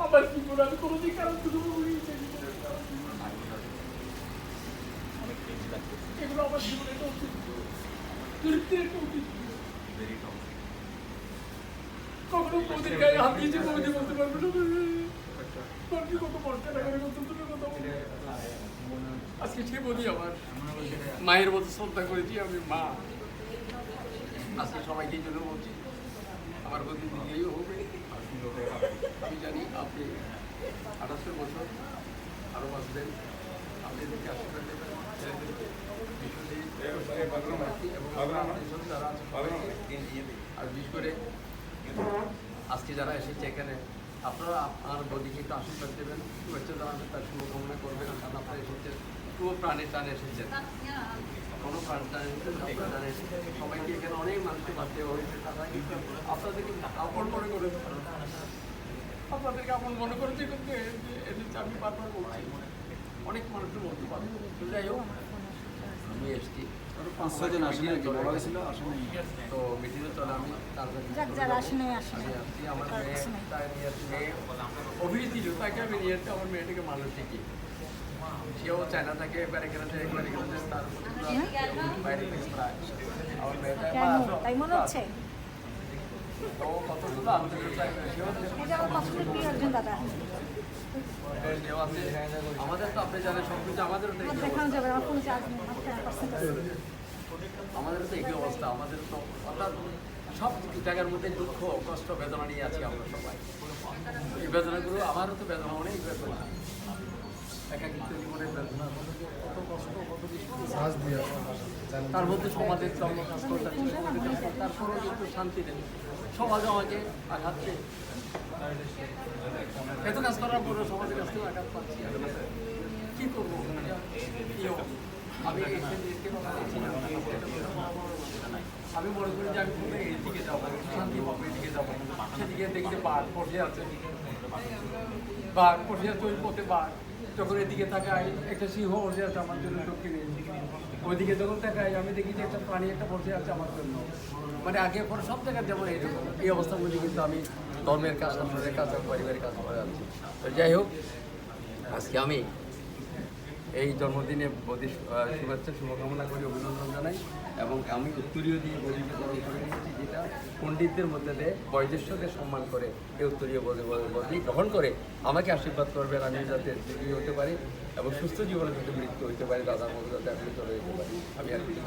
আমার জীবন আমি কোনোদিন কারণ এগুলো আমার জীবনে একটা উচিত চরিত্রের একটা উচিত কখনো কোনদিন গায়ে হাত দিয়েছে কোনোদিন বলতে পারবো না মানুষ কত কষ্ট করে কত দূরে কথা বলে আজকে সে বলি আমার মায়ের মতো শ্রদ্ধা করেছি আমি মা আজকে সবাইকে জন্য বলছি আমার প্রতি দিদিও হবে আমি জানি আপনি 28 বছর আরও বাঁচবেন আপনি দেখে আশীর্বাদ দেবেন আর বিশেষ করে আজকে যারা এসেছে এখানে আপনারা আপনার বদিকে একটু আশীর্বাদ দেবেন শুভেচ্ছা জানাবেন তার শুভকামনা করবেন কারণ আপনারা এসেছেন পুরো প্রাণের টানে এসেছেন কোনো প্রাণ টানে টানে এসেছেন সবাইকে এখানে অনেক মানুষকে বাঁচতে হয়েছে তারা কিন্তু আপনাদেরকে আপন মনে করে আপনাদেরকে আপন মনে করেছে কিন্তু এসেছে আমি বারবার বলছি অনেক মানুষের বলতে পারবো যাই হোক আমি এসছি 5-6 জন আসেন আর কি বলা গেছিল আসেন তো মিটিংয়ে চলে আমি আসছি আমার মেয়ে তাই মেয়ে অভিযোগ দিল তাকে আমি নিয়ে আসছি আমার মেয়েটাকে মানুষ শিখি সেও চায়না থাকে ব্যারিকেডে যায় তার বাইরে থেকে প্রায় আমার মেয়েটা তাই মনে হচ্ছে তো কতগুলো আন্তর্জাতিক আমাদের তো আপনি জানেন সব কিছু আমাদেরও তো আমাদেরও তো একই অবস্থা আমাদের তো অর্থাৎ সব জায়গার মধ্যে দুঃখ কষ্ট বেদনা নিয়ে আছি আমরা সবাই এই বেদনাগুলো আমারও তো বেদনা অনেক বেদনা একাকিত্ব জীবনের বেদনা কত কষ্ট কত তার মধ্যে সমাজের জন্ম কাজ করতে তারপরে একটু শান্তি দেন সমাজ আমাকে আঘাত দেয় এত কাজ করার পরে সমাজের কাছ থেকে আঘাত পাচ্ছি কী করবো আমি মনে করি যে আমি কোথায় এদিকে যাবো শান্তি পাবো এদিকে যাবো সেদিকে দেখি যে বাঘ বসে আছে বাঘ বসে আছে ওই পথে বাঘ যখন এদিকে তাকাই একটা সিংহ বসে আছে আমার জন্য দক্ষিণে ওইদিকে যখন তাকাই আমি দেখি যে একটা প্রাণী একটা বসে আছে আমার জন্য মানে আগে পরে সব জায়গায় যেমন এইরকম এই অবস্থা বুঝি কিন্তু আমি ধর্মের কাজ সম্প্রদায়ের কাজ পরিবারের কাজ করে যাচ্ছি তো যাই হোক আজকে আমি এই জন্মদিনে বদি শুভেচ্ছা শুভকামনা করি অভিনন্দন জানাই এবং আমি উত্তরীয় দিয়ে বদিকে বরণ করে নিয়েছি যেটা পণ্ডিতদের মধ্যে দিয়ে বয়োজ্যেষ্ঠদের সম্মান করে এই উত্তরীয় বদি গ্রহণ করে আমাকে আশীর্বাদ করবেন আমি যাতে সুখী হতে পারি এবং সুস্থ জীবনে যাতে মৃত্যু হইতে পারি দাদার মতো যাতে আমি চলে যেতে পারি আমি আর কিছু